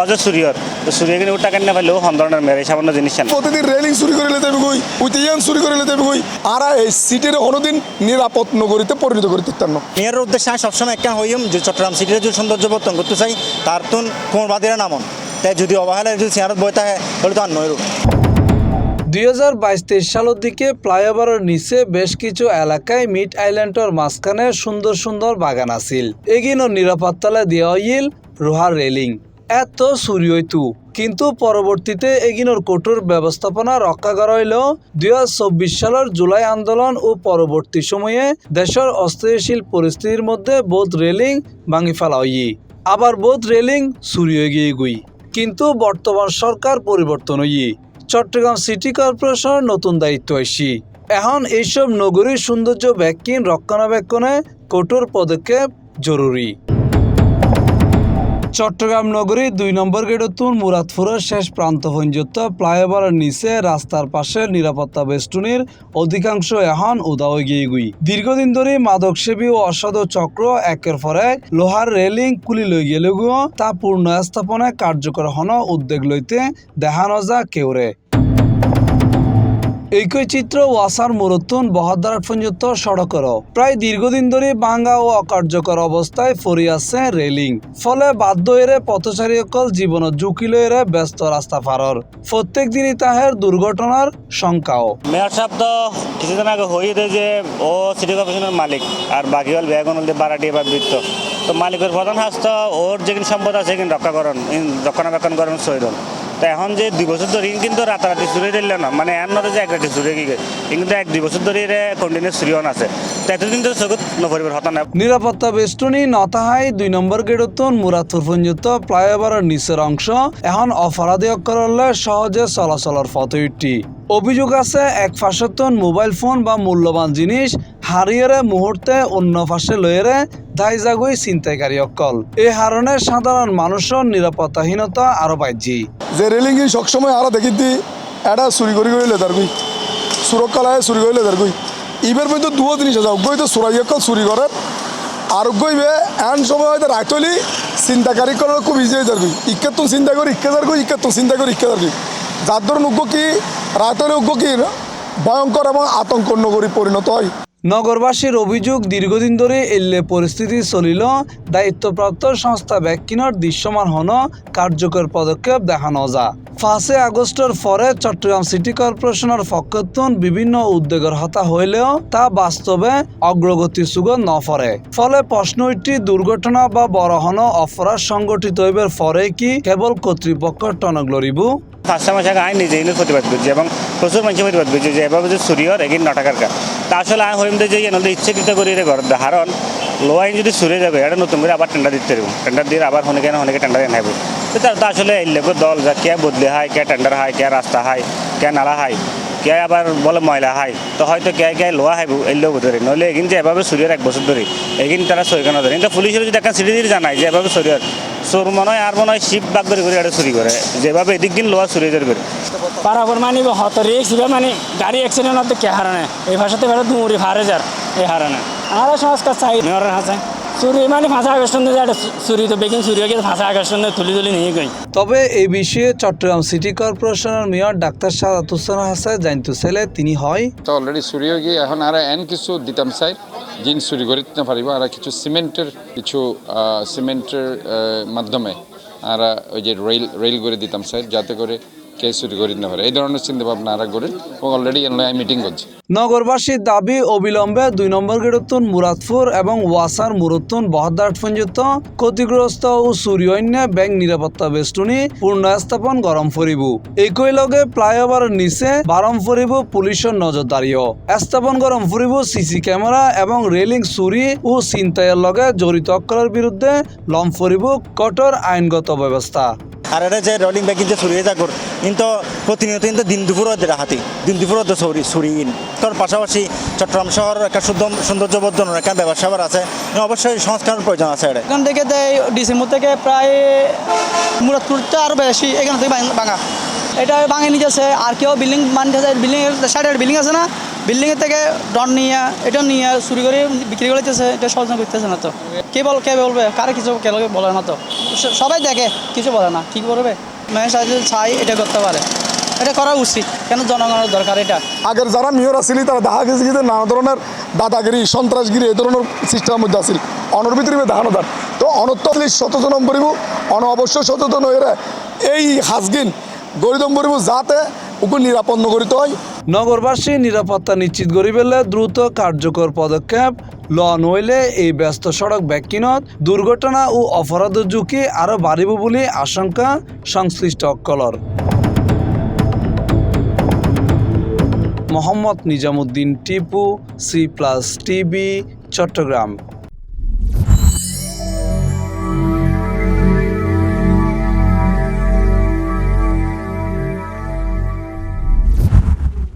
যে চুরিয়র তো চুরি কিনে টাকা না পাইলেও হন ধরনের মেরে সামান্য জিনিস না প্রতিদিন রেলিং চুরি করে লেতে কই উইতিয়ান চুরি করে লেতে কই আর এই সিটির কোনোদিন নিরাপদ নগরীতে পরিণত করে দিতাম না। মেয়রের উদ্দেশ্যে আমি সবসময় একটা হইম যে চট্টগ্রাম সিটির যে সৌন্দর্য বর্তন করতে চাই তার তুন কোমরবাদীরা নামন তাই যদি অবহেলায় যদি চেয়ারত বই থাকে তাহলে তো আর নয়। 2022-23 সালের দিকে ফ্লাইওভারের নিচে বেশ কিছু এলাকায় মিড আইল্যান্ডের মাঝখানে সুন্দর সুন্দর বাগান আছিল। এগিনোর নিরাপত্তালে দেওয়া হইল লোহার রেলিং। এত চুরি হইতু কিন্তু পরবর্তীতে এগিনোর কঠোর ব্যবস্থাপনা রক্ষা করা হইলেও 2024 সালের জুলাই আন্দোলন ও পরবর্তী সময়ে দেশের অস্থিতিশীল পরিস্থিতির মধ্যে বোধ রেলিং ভাঙি ফেলা হই আবার বোধ রেলিং চুরি হয়ে গিয়ে গুই। কিন্তু বর্তমান সরকার পরিবর্তন হই চট্টগ্রাম সিটি কর্পোরেশনের নতুন দায়িত্ব আসি এখন এইসব নগরীর সৌন্দর্য ব্যাকিন রক্ষণাবেক্ষণে কঠোর পদক্ষেপ জরুরি। চট্টগ্রাম নগরী 2 নম্বর গেটতুন মুরাদপুরের শেষ প্রান্ত পর্যন্ত ফ্লাইওভারের নিচে রাস্তার পাশে নিরাপত্তা বেষ্টনীর অধিকাংশ এখন উদাও গিয়ে গুই। দীর্ঘদিন ধরে মাদকসেবী ও অসাধু চক্র একের পর এক লোহার রেলিং কুলি লই গেলেও তা পূর্ণ স্থাপনে কার্যকর হন উদ্যোগ লইতে দেখানো যা কেউরে। একই চিত্র ওয়াসার মুরতুন বহদ্দার পর্যন্ত সড়কের প্রায় দীর্ঘদিন ধরে ভাঙ্গা ও অকার্যকর অবস্থায় পড়ে আছে রেলিং ফলে বাধ্য হয়ে পথচারীসকল জীবন ঝুঁকি লয়ে ব্যস্ত রাস্তা পারর প্রত্যেক দিনই তাহের দুর্ঘটনার শঙ্কাও। মেয়র সাহেব তো কিছুদিন আগে হয়ে দেয় যে ও সিটি কর্পোরেশনের মালিক আর বাকি হল বেগুন বারাটি বা বৃত্ত তো মালিকের প্রধান হাস্ত ওর যেদিন সম্পদ আছে সেদিন রক্ষণাবেক্ষণ করেন সৈরন। তো এখন যে 2 বছর ধরে কিন্তু রাতারাতি চুরি দিল না মানে এর নয় যে এক রাতি চুরি গিয়ে কিন্তু 1-2 বছর ধরে কন্টিনিউ চুরিও আছে তো এতদিন তো চকুত নপরিবার হতা না। নিরাপত্তা বেষ্টনী নতাহাই 2 নম্বর গেটতুন মুরাদপুর পর্যন্ত ফ্লাইওভারের নিচের অংশ এখন অপরাধী অক্ষরলে সহজে চলাচলের পথ উঠি। অভিযোগ আছে এক ফাঁসতন মোবাইল ফোন বা মূল্যবান জিনিস হারিয়ে মুহূর্তে অন্য ফাঁসে লয়েরে দায় জাগুই ছিনতাইকারী অকল। এই কারণে সাধারণ মানুষের নিরাপত্তাহীনতা আরো বাড়ছি। যে রেলিং সবসময় আরো দেখি দি এটা চুরি করে করে লেতার কই সুরক্ষালয়ে চুরি করে লেতার কই ইবের মধ্যে 2 জিনিস আছে অজ্ঞই তো চোরাইকল চুরি করে আর অজ্ঞইবে এন সময় হয়তো রাইতলি চিন্তাকারী করার খুব ইজি হয়ে যার কই ইকে তো চিন্তা করি ইকে যার কই ইকে তো চিন্তা করি ইকে যার কই যার ধরুন উগ্র কি রাইতলি উগ্র কি ভয়ঙ্কর এবং আতঙ্ক নগরী পরিণত হয়। নগরবাসীর অভিযোগ দীর্ঘদিন ধরে এলে পরিস্থিতি চলিল দায়িত্বপ্রাপ্ত সংস্থা ব্যাকিনর দৃশ্যমান হন কার্যকর পদক্ষেপ দেখানো যা। 5 আগস্টের পরে চট্টগ্রাম সিটি কর্পোরেশনের পক্ষতুন বিভিন্ন উদ্যোগের হতা হইলেও তা বাস্তবে অগ্রগতি সুগত নফরে ফলে প্রশ্ন উঠি দুর্ঘটনা বা বড় হন অপরাধ সংগঠিত হইবার পরে কি কেবল কর্তৃপক্ষ টনক লড়িব। 5 মাস আগে আইন নিজে এগুলো প্রতিবাদ করছি এবং প্রচুর মানুষ প্রতিবাদ করছে যে এভাবে যে চুরিয়র এগিয়ে নটাকার কা তা আসলে আমি হইম যে নদী ইচ্ছাকৃত করি ঘর কারণ লো আইন যদি চুরে যাবে এটা নতুন করে আবার টেন্ডার দিতে পারবো টেন্ডার দিয়ে আবার অনেকে টেন্ডার এনে হবে তো তার আসলে এই লোক দল যা কে বদলে হয় কে টেন্ডার হয় কে রাস্তা হয় কে নালা হয় কে আবার বলে ময়লা হয় তো হয়তো কে লোয়া হাইব এই লোক ধরে নইলে এগিন যে এভাবে চুরিয়র 1 বছর ধরে এগিন তারা সইখানা ধরে কিন্তু পুলিশের যদি একটা সিটি দিয়ে জানায় যে এভাবে চুরিয়র চোর মনে হয় আর মনে হয় শিব বাগ ধরে এটা চুরি করে যেভাবে এদিক দিন লোয়া চুরি করে বরাবর মানে হতরে মানে গাড়ি অ্যাক্সিডেন্ট হতে কে হারানে এই ভাষাতে বেড়ে দুমুরি ফারে যার এই হারানে আর সংস্কার চাই মেয়রের হাতে চুরি মানে 5 আগস্ট চুরি তো বেগিন চুরি হয়ে গেছে 5 আগস্ট তুলি নিয়ে গই। তবে এই বিষয়ে চট্টগ্রাম সিটি কর্পোরেশনের মেয়র ডাক্তার সাদাত হোসেন হাসান জানতে চাইলে তিনি হয় তো অলরেডি চুরি হয়ে গিয়ে এখন আর এন কিছু দিতাম চাই জিন চুরি করে দিতে পারিব আর কিছু সিমেন্টের মাধ্যমে আর ওই যে রেল করে দিতাম চাই যাতে করে কে চুরি করে দিতে পারে এই ধরনের চিন্তা ভাবনা আর করি এবং অলরেডি আমি মিটিং করছি। নগরবাসীর দাবি অবিলম্বে 2 নম্বর গেটতুন মুরাদপুর এবং ওয়াসার মুরতুন বহদ্দার পর্যন্ত ক্ষতিগ্রস্ত ও চুরি অন্য ব্যাংক নিরাপত্তা বেষ্টনী পূর্ণ স্থাপন গরম ফরিব একই লগে ফ্লাইওভারের নিচে বারম ফরিব পুলিশের নজরদারিও স্থাপন গরম ফরিব সিসি ক্যামেরা এবং রেলিং চুরি ও ছিনতাইয়ের লগে জড়িত অক্ষরের বিরুদ্ধে লম ফরিব কঠোর আইনগত ব্যবস্থা। আর এটা যে রোলিং ব্যাগ যে চুরি যা কর কিন্তু প্রতিনিয়ত কিন্তু দিন দুপুর হাতি দিন দুপুর চুরি তার পাশাপাশি চট্টগ্রাম শহর একটা সৌন্দর্যবর্ধনের একটা ব্যবসা আছে অবশ্যই সংস্কারের প্রয়োজন আছে। এখান থেকে ডিসেম্বর থেকে প্রায় মুরাদপুরটা আরও বেশি এখান থেকে ভাঙা এটা ভাঙে নিয়ে যাচ্ছে আর কেউ বিল্ডিং বানিয়ে বিল্ডিং সাইডের বিল্ডিং আছে না বিল্ডিংয়ের থেকে ডন নিয়ে এটা নিয়ে চুরি করে বিক্রি করতেছে, এটা সহযোগ করতেছে না তো। কে বলবে, কারে কিছু কে বলে না তো, সবাই দেখে কিছু বলে না, ঠিক করবে। মেয়ে চাই এটা করতে পারে, এটা করা উচিত, কেন জনগণের দরকার এটা। আগের যারা মেয়র আসিলি তারা দেখা গেছে কি যে নানা ধরনের দাদাগিরি সন্ত্রাসগিরি এই ধরনের সিস্টেমের মধ্যে আসিল, অনর ভিতরে দেখানো তার তো অনত্তলি সচেতন করিব, অবশ্যই সচেতন হয়ে এই হাজগিন গরিদম করিব যাতে ওকে নিরাপন্ন করিতে হয়। নগরবাসী নিরাপত্তা নিশ্চিত করি পেলে দ্রুত কার্যকর পদক্ষেপ লন হইলে এই ব্যস্ত সড়ক ব্যাকিনত দুর্ঘটনা ও অপরাধের ঝুঁকি আরও বাড়িব বলে আশঙ্কা সংশ্লিষ্ট অকলর। Mohammad Nizamuddin Tipu, C+ TV, Chittagong.